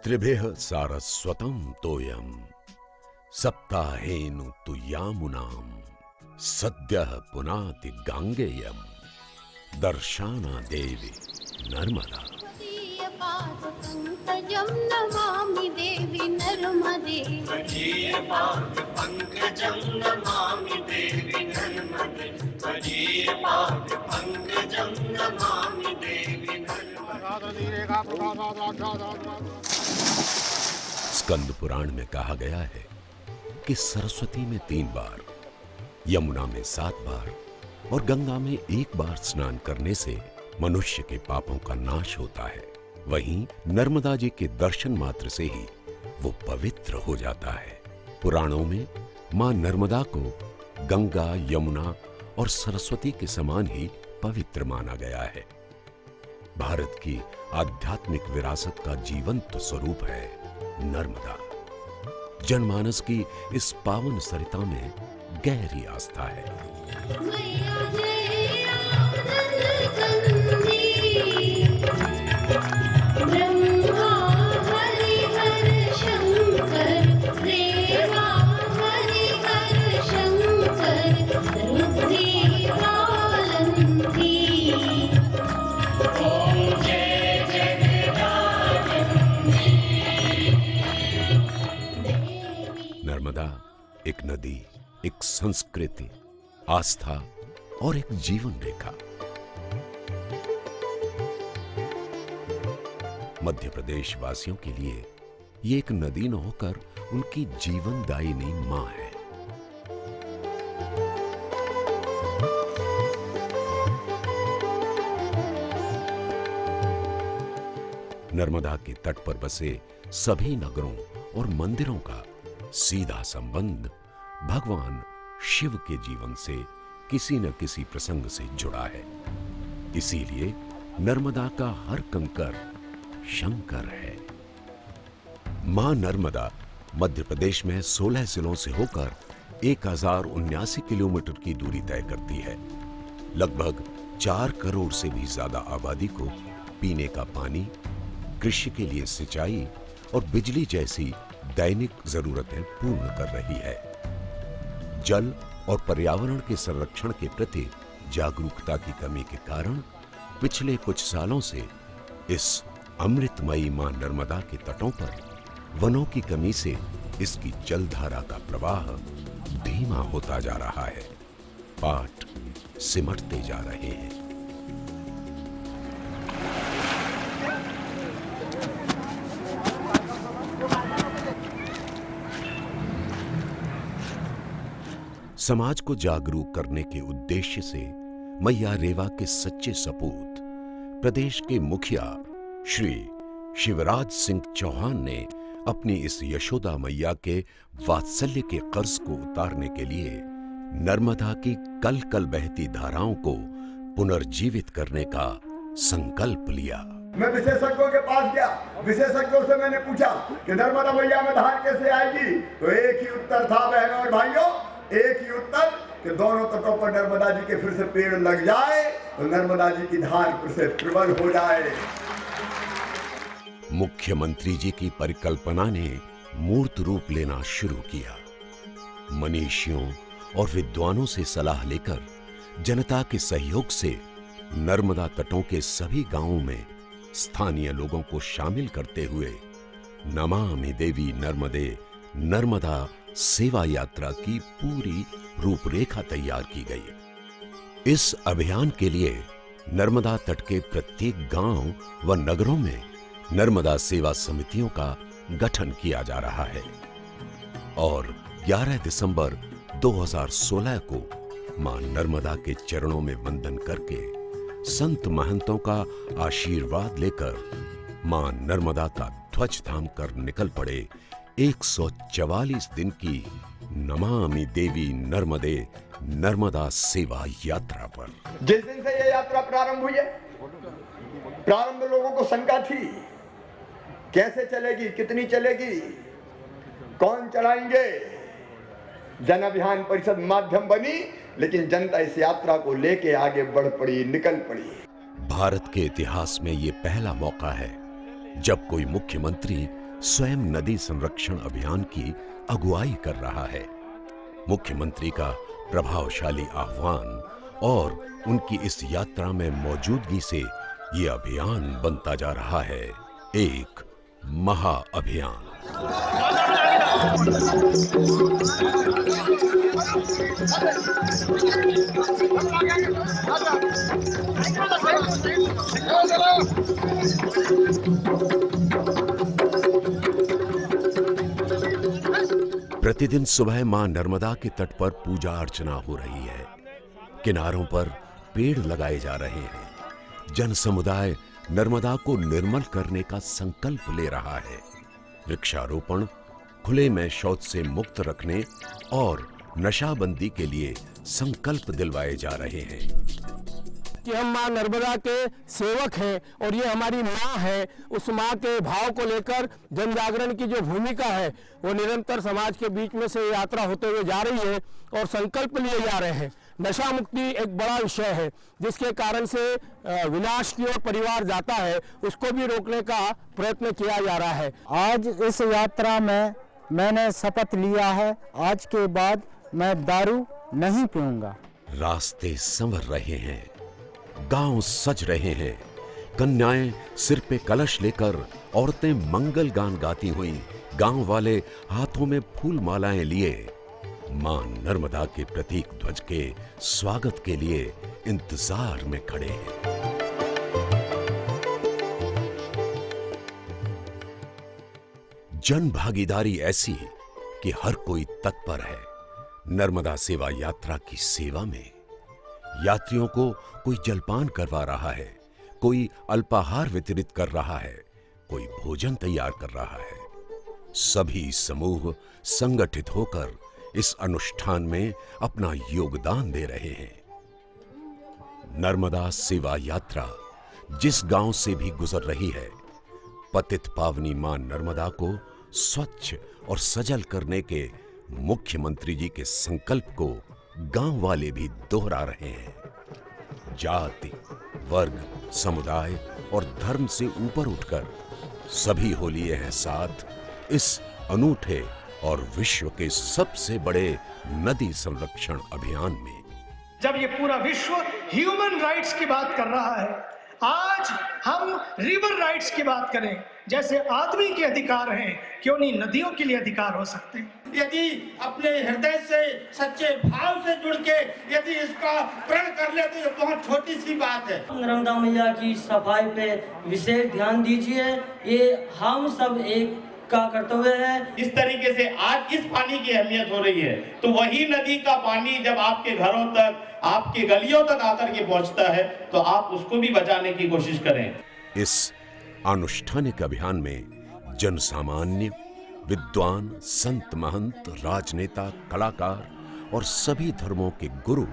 त्रिभिः सारस्वतं तोयं सप्ताहेनु तु यामुनां सद्यः पुनाति गांगेयं दर्शाना देवी नर्मदा। पंकजं नमामि देवी नर्मदे। पंकजं नमामि देवी नर्मदे। पंकजं नमामि देवी स्कंद पुराण में कहा गया है कि सरस्वती में 3 बार, यमुना में 7 बार और गंगा में 1 बार स्नान करने से मनुष्य के पापों का नाश होता है। वहीं नर्मदा जी के दर्शन मात्र से ही वो पवित्र हो जाता है। पुराणों में मां नर्मदा को गंगा, यमुना और सरस्वती के समान ही पवित्र माना गया है। भारत की आध्यात्मिक विरासत का जीवंत स्वरूप है नर्मदा। जनमानस की इस पावन सरिता में गहरी आस्था है। नर्मदा एक नदी, एक संस्कृति, आस्था और एक जीवन रेखा। मध्य प्रदेश वासियों के लिए ये एक नदी न होकर उनकी जीवनदायिनी मां है। नर्मदा के तट पर बसे सभी नगरों और मंदिरों का सीधा संबंध भगवान शिव के जीवन से किसी न किसी प्रसंग से जुड़ा है। इसीलिए नर्मदा का हर कंकर शंकर है। मां नर्मदा मध्य प्रदेश में 16 जिलों से होकर 1079 किलोमीटर की दूरी तय करती है। लगभग 4 करोड़ से भी ज्यादा आबादी को पीने का पानी, कृषि के लिए सिंचाई और बिजली जैसी दैनिक जरूरतें पूर्ण कर रही है। जल और पर्यावरण के संरक्षण के प्रति जागरूकता की कमी के कारण पिछले कुछ सालों से इस अमृतमयी मां नर्मदा के तटों पर वनों की कमी से इसकी जलधारा का प्रवाह धीमा होता जा रहा है। पाट सिमटते जा रहे हैं। समाज को जागरूक करने के उद्देश्य से मैया रेवा के सच्चे सपूत प्रदेश के मुखिया श्री शिवराज सिंह चौहान ने अपनी इस यशोदा मैया के वात्सल्य के कर्ज को उतारने के लिए नर्मदा की कल कल बहती धाराओं को पुनर्जीवित करने का संकल्प लिया। मैं विशेषज्ञों के पास गया, विशेषज्ञों से मैंने पूछा कि नर्मदा मैया में धार कैसे आएगी, तो एक ही उत्तर था बहनों और भाइयों, एक ही उत्तर कि दोनों तटों पर नर्मदा जी के फिर से पेड़ लग जाए तो नर्मदा जी की धार फिर से प्रबल हो जाए। मुख्यमंत्री जी की परिकल्पना ने मूर्त रूप लेना शुरू किया। मनीषियों और विद्वानों से सलाह लेकर जनता के सहयोग से नर्मदा तटों के सभी गांवों में स्थानीय लोगों को शामिल करते हुए नमामि देवी नर्मदे नर्मदा सेवा यात्रा की पूरी रूपरेखा तैयार की गई। इस अभियान के लिए नर्मदा तट के प्रत्येक गांव व नगरों में नर्मदा सेवा समितियों का गठन किया जा रहा है और 11 दिसंबर 2016 को मां नर्मदा के चरणों में वंदन करके संत महंतों का आशीर्वाद लेकर मां नर्मदा का ध्वज थाम कर निकल पड़े 144 दिन की नमामि देवी नर्मदे नर्मदा सेवा यात्रा पर। जिस दिन से यह यात्रा प्रारंभ हुई है, प्रारंभ लोगों को शंका थी, कैसे चलेगी, कितनी चलेगी, कौन चलाएंगे। जन अभियान परिषद माध्यम बनी, लेकिन जनता इस यात्रा को लेके आगे बढ़ पड़ी, निकल पड़ी। भारत के इतिहास में ये पहला मौका है जब कोई मुख्यमंत्री स्वयं नदी संरक्षण अभियान की अगुवाई कर रहा है। मुख्यमंत्री का प्रभावशाली आह्वान और उनकी इस यात्रा में मौजूदगी से ये अभियान बनता जा रहा है एक महाअभियान। प्रतिदिन सुबह मां नर्मदा के तट पर पूजा अर्चना हो रही है। किनारों पर पेड़ लगाए जा रहे हैं। जन समुदाय नर्मदा को निर्मल करने का संकल्प ले रहा है। वृक्षारोपण, खुले में शौच से मुक्त रखने और नशाबंदी के लिए संकल्प दिलवाए जा रहे हैं कि हम माँ नर्मदा के सेवक हैं और ये हमारी माँ है। उस माँ के भाव को लेकर जन जागरण की जो भूमिका है वो निरंतर समाज के बीच में से यात्रा होते हुए जा रही है और संकल्प लिए जा रहे हैं। नशा मुक्ति एक बड़ा विषय है जिसके कारण से विनाश की ओर परिवार जाता है, उसको भी रोकने का प्रयत्न किया जा रहा है। आज इस यात्रा में मैंने शपथ लिया है, आज के बाद मैं दारू नहीं पीऊंगा। रास्ते संवर रहे हैं, गांव सज रहे हैं, कन्याएं सिर पे कलश लेकर, औरतें मंगल गान गाती हुई, गांव वाले हाथों में फूल मालाएं लिए मां नर्मदा के प्रतीक ध्वज के स्वागत के लिए इंतजार में खड़े हैं। जन भागीदारी ऐसी कि हर कोई तत्पर है नर्मदा सेवा यात्रा की सेवा में। यात्रियों को कोई जलपान करवा रहा है, कोई अल्पाहार वितरित कर रहा है, कोई भोजन तैयार कर रहा है। सभी समूह संगठित होकर इस अनुष्ठान में अपना योगदान दे रहे हैं। नर्मदा सेवा यात्रा जिस गांव से भी गुजर रही है, पतित पावनी मां नर्मदा को स्वच्छ और सजल करने के मुख्यमंत्री जी के संकल्प को गांव वाले भी दोहरा रहे हैं। जाति, वर्ग, समुदाय और धर्म से ऊपर उठकर सभी हो लिए हैं साथ इस अनूठे और विश्व के सबसे बड़े नदी संरक्षण अभियान में। जब ये पूरा विश्व ह्यूमन राइट्स की बात कर रहा है, आज हम रिवर राइट्स की बात करें। जैसे आदमी के अधिकार हैं, क्यों नहीं नदियों के लिए अधिकार हो सकते हैं। यदि अपने हृदय से सच्चे भाव से जुड़ के यदि इसका प्रण कर ले तो ये बहुत छोटी सी बात है। नर्मदा मैया की सफाई पे विशेष ध्यान दीजिए, ये हम सब एक का कर्तव्य है। इस तरीके से आज इस पानी की अहमियत हो रही है, तो वही नदी का पानी जब आपके घरों तक, आपके गलियों तक आकर के पहुंचता है, तो आप उसको भी बचाने की कोशिश करें। इस अनुष्ठानिक अभियान में जन सामान्य, विद्वान, संत महंत, राजनेता, कलाकार और सभी धर्मों के गुरु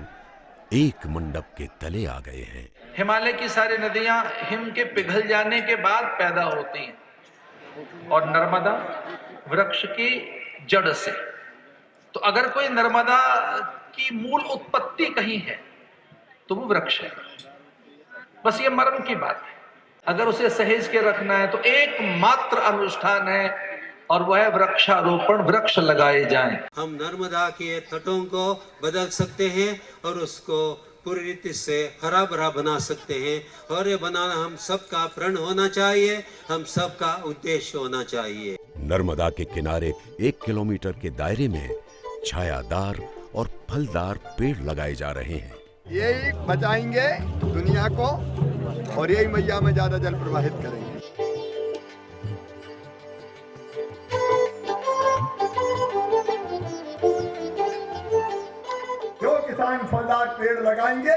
एक मंडप के तले आ गए हैं। हिमालय की सारी नदियां हिम के पिघल जाने के बाद पैदा होती हैं और नर्मदा वृक्ष की जड़ से। तो अगर कोई नर्मदा की मूल उत्पत्ति कहीं है तो वो वृक्ष है। बस ये मर्म की बात है। अगर उसे सहेज के रखना है तो एकमात्र अनुष्ठान है और वह है वृक्षारोपण, वृक्ष लगाए जाएं। हम नर्मदा के तटों को बदल सकते हैं और उसको पूरी रीति से हरा भरा बना सकते हैं, और ये बनाना हम सबका प्रण होना चाहिए, हम सबका उद्देश्य होना चाहिए। नर्मदा के किनारे 1 किलोमीटर के दायरे में छायादार और फलदार पेड़ लगाए जा रहे हैं। यही बचाएंगे दुनिया को और यही मैया में ज्यादा जल प्रवाहित करेंगे। जो किसान फलदार पेड़ लगाएंगे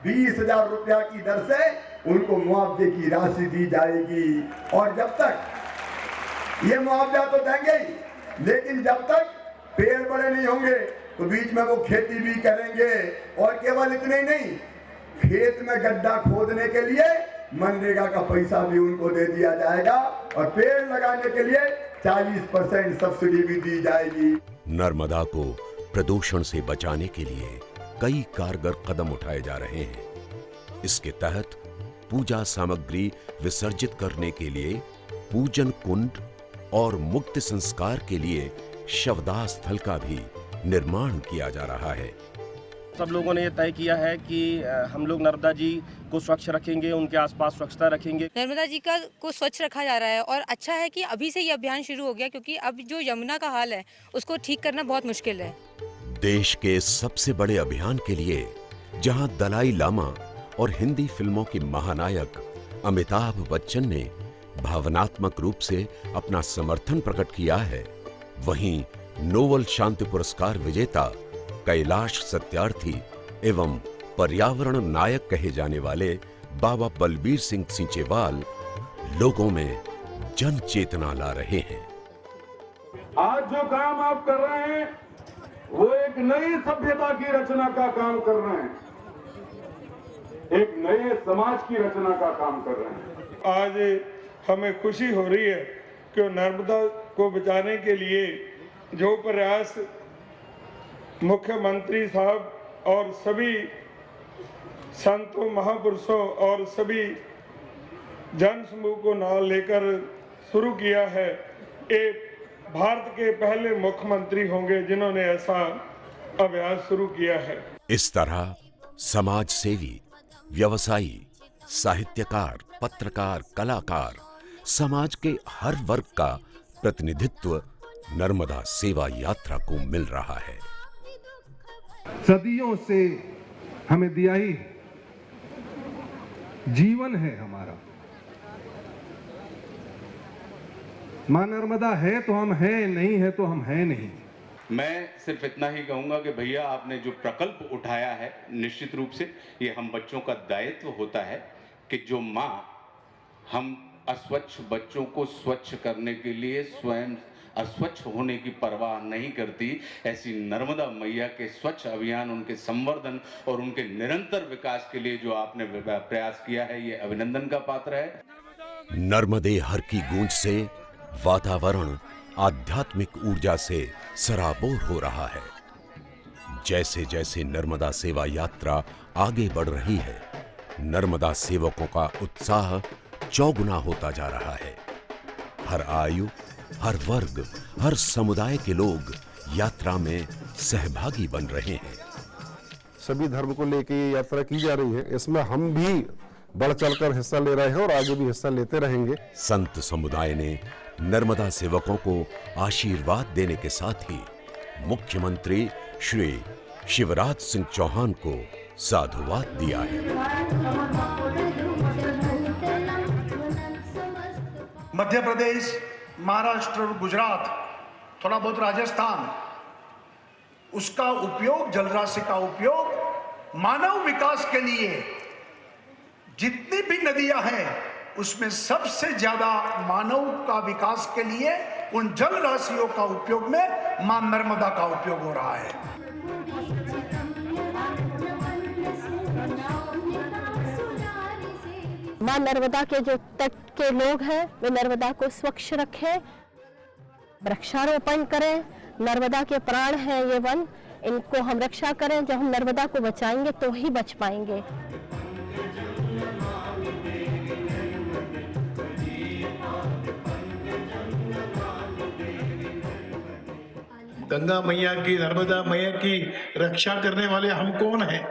20,000 रुपया की दर से उनको मुआवजे की राशि दी जाएगी। और जब तक ये मुआवजा तो देंगे ही, लेकिन जब तक पेड़ बड़े नहीं होंगे तो बीच में वो खेती भी करेंगे। और केवल इतने ही नहीं, खेत में गड्ढा खोदने के लिए मनरेगा का पैसा भी उनको दे दिया जाएगा और पेड़ लगाने के लिए 40% सब्सिडी भी दी जाएगी। नर्मदा को प्रदूषण से बचाने के लिए कई कारगर कदम उठाए जा रहे हैं। इसके तहत पूजा सामग्री विसर्जित करने के लिए पूजन कुंड, और मुक्त संस्कार के लिए शवदाह स्थल का भी निर्माण किया जा रहा है। सब लोगों ने ये तय किया है कि हम लोग नर्मदा जी को स्वच्छ रखेंगे, उनके आसपास स्वच्छता रखेंगे। नर्मदा जी को स्वच्छ रखा जा रहा है और अच्छा है कि अभी से ये अभियान शुरू हो गया, क्योंकि अब जो यमुना का हाल है उसको ठीक करना बहुत मुश्किल है। देश के सबसे बड़े अभियान के लिए जहां दलाई लामा और हिंदी फिल्मों के महानायक अमिताभ बच्चन ने भावनात्मक रूप से अपना समर्थन प्रकट किया है, वहीं नोबेल शांति पुरस्कार विजेता कैलाश सत्यार्थी एवं पर्यावरण नायक कहे जाने वाले बाबा बलबीर सिंह सींचेवाल लोगों में जन चेतना ला रहे हैं। आज जो काम आप कर रहे हैं वो एक नई सभ्यता की रचना का काम कर रहे हैं, एक नए समाज की रचना का काम कर रहे हैं। आज हमें खुशी हो रही है कि नर्मदा को बचाने के लिए जो प्रयास मुख्यमंत्री साहब और सभी संतों, महापुरुषों और सभी जन समूह को नाम लेकर शुरू किया है, ये भारत के पहले मुख्यमंत्री होंगे जिन्होंने ऐसा अभ्यास शुरू किया है। इस तरह समाज सेवी, व्यवसायी, साहित्यकार, पत्रकार, कलाकार, समाज के हर वर्ग का प्रतिनिधित्व नर्मदा सेवा यात्रा को मिल रहा है। सदियों से हमें दिया ही जीवन है हमारा। मां नर्मदा है तो हम हैं, नहीं है तो हम हैं नहीं। मैं सिर्फ इतना ही कहूंगा कि भैया आपने जो प्रकल्प उठाया है, निश्चित रूप से ये हम बच्चों का दायित्व होता है कि जो माँ हम अस्वच्छ बच्चों को स्वच्छ करने के लिए स्वयं अस्वच्छ होने की परवाह नहीं करती, ऐसी नर्मदा मैया के स्वच्छ अभियान, उनके संवर्धन और उनके निरंतर विकास के लिए जो आपने प्रयास किया है, ये अभिनंदन का पात्र है। नर्मदे हर की गूंज से वातावरण आध्यात्मिक ऊर्जा से सराबोर हो रहा है। जैसे जैसे नर्मदा सेवा यात्रा आगे बढ़ रही है, नर्मदा सेवकों का उत्साह चौगुना होता जा रहा है। हर आयु, हर वर्ग, हर समुदाय के लोग यात्रा में सहभागी बन रहे हैं। सभी धर्म को लेकर ये यात्रा की जा रही है, इसमें हम भी बढ़ चढ़कर हिस्सा ले रहे हैं और आगे भी हिस्सा लेते रहेंगे। संत समुदाय ने नर्मदा सेवकों को आशीर्वाद देने के साथ ही मुख्यमंत्री श्री शिवराज सिंह चौहान को साधुवाद दिया है। मध्य प्रदेश, महाराष्ट्र और गुजरात, थोड़ा बहुत राजस्थान, उसका उपयोग, जलराशि का उपयोग मानव विकास के लिए जितनी भी नदियां हैं उसमें सबसे ज्यादा मानव का विकास के लिए उन जल राशियों का उपयोग में मां नर्मदा का उपयोग हो रहा है। मां नर्मदा के जो तट के लोग हैं वे नर्मदा को स्वच्छ रखें, वृक्षारोपण करें। नर्मदा के प्राण हैं ये वन, इनको हम रक्षा करें। जब हम नर्मदा को बचाएंगे तो ही बच पाएंगे। गंगा मैया की, नर्मदा मैया की रक्षा करने वाले हम कौन हैं?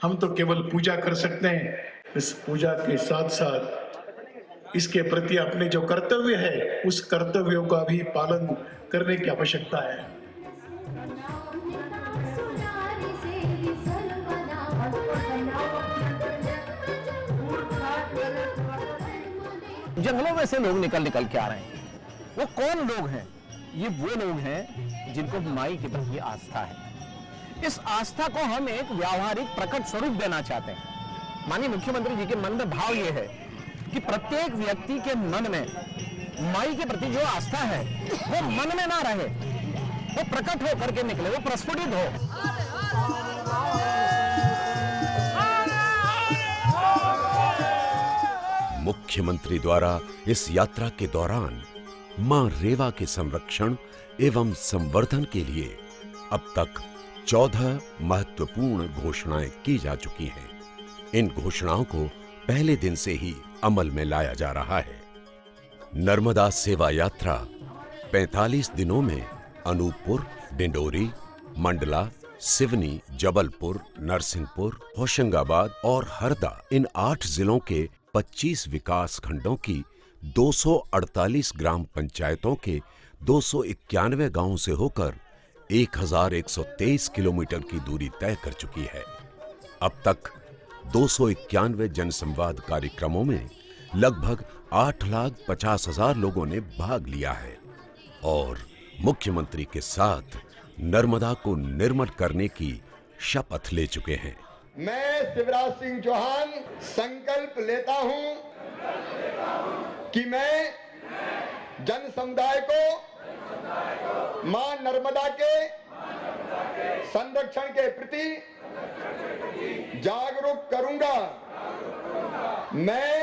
हम तो केवल पूजा कर सकते हैं। इस पूजा के साथ साथ इसके प्रति अपने जो कर्तव्य है उस कर्तव्यों का भी पालन करने की आवश्यकता है। जंगलों में से लोग निकल के आ रहे हैं। वो कौन लोग हैं? ये वो लोग हैं जिनको माई के प्रति आस्था है। इस आस्था को हम एक व्यावहारिक प्रकट स्वरूप देना चाहते हैं। माननीय मुख्यमंत्री जी के मन में भाव ये है कि प्रत्येक व्यक्ति के मन में माई के प्रति जो आस्था है वो मन में ना रहे, वो प्रकट हो करके निकले, वो प्रस्फुटित हो। मुख्यमंत्री द्वारा इस यात्रा के दौरान मां रेवा के संरक्षण एवं संवर्धन के लिए अब तक 14 महत्वपूर्ण घोषणाएं की जा चुकी हैं। इन घोषणाओं को पहले दिन से ही अमल में लाया जा रहा है। नर्मदा सेवा यात्रा 45 दिनों में अनूपपुर, डिंडोरी, मंडला, सिवनी, जबलपुर, नरसिंहपुर, होशंगाबाद और हरदा इन 8 जिलों के 25 विकास खंडों की 248 ग्राम पंचायतों के 291 गांवों से होकर 1123 किलोमीटर की दूरी तय कर चुकी है। अब तक 291 जनसंवाद कार्यक्रमों में लगभग 8,50,000 लोगों ने भाग लिया है और मुख्यमंत्री के साथ नर्मदा को निर्मल करने की शपथ ले चुके हैं। मैं शिवराज सिंह चौहान संकल्प लेता हूं कि मैं जन समुदाय को मां नर्मदा के संरक्षण के प्रति जागरूक करूंगा। मैं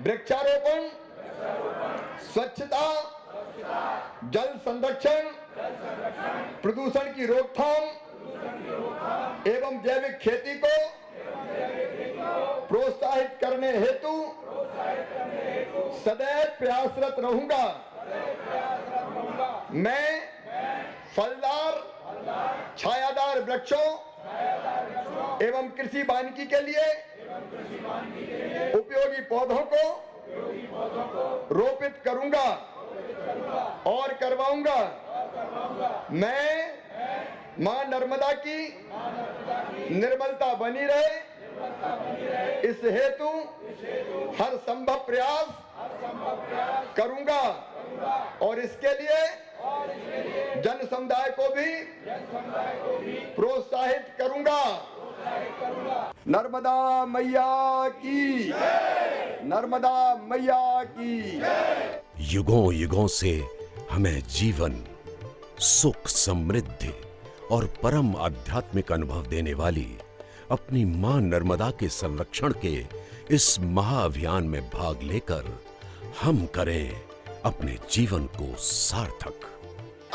वृक्षारोपण, स्वच्छता, जल संरक्षण, प्रदूषण की रोकथाम एवं जैविक खेती को प्रोत्साहित करने हेतु सदैव प्रयासरत रहूंगा। मैं फलदार, छायादार वृक्षों एवं कृषि वानिकी के लिए उपयोगी पौधों को रोपित करूंगा और करवाऊंगा। मैं मां नर्मदा की निर्मलता बनी रहे इस हेतु हर संभव प्रयास करूंगा और इसके लिए जन समुदाय को भी प्रोत्साहित करूंगा। नर्मदा मैया की, नर्मदा मैया की। युगों युगों से हमें जीवन, सुख, समृद्धि और परम आध्यात्मिक अनुभव देने वाली अपनी मां नर्मदा के संरक्षण के इस महाअभियान में भाग लेकर हम करें अपने जीवन को सार्थक।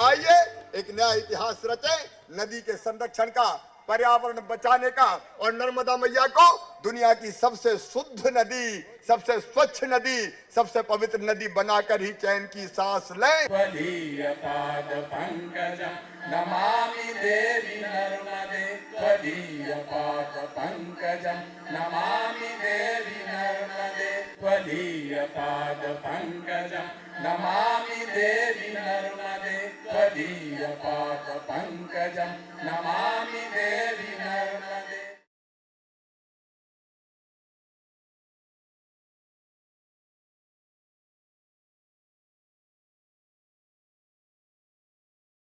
आइए एक नया इतिहास रचे नदी के संरक्षण का, पर्यावरण बचाने का और नर्मदा मैया को दुनिया की सबसे शुद्ध नदी, सबसे स्वच्छ नदी, सबसे पवित्र नदी बनाकर ही चैन की सांस लें। त्वदीयपाद पंकजं नमामि देवी नर्मदे, त्वदीयपाद पंकजं नमामि देवी नर्मदे, त्वदीयपाद पंकजं नमामि देवी नर्मदे, त्वदीयपाद पंकजं नमामि देवी नर्मदे।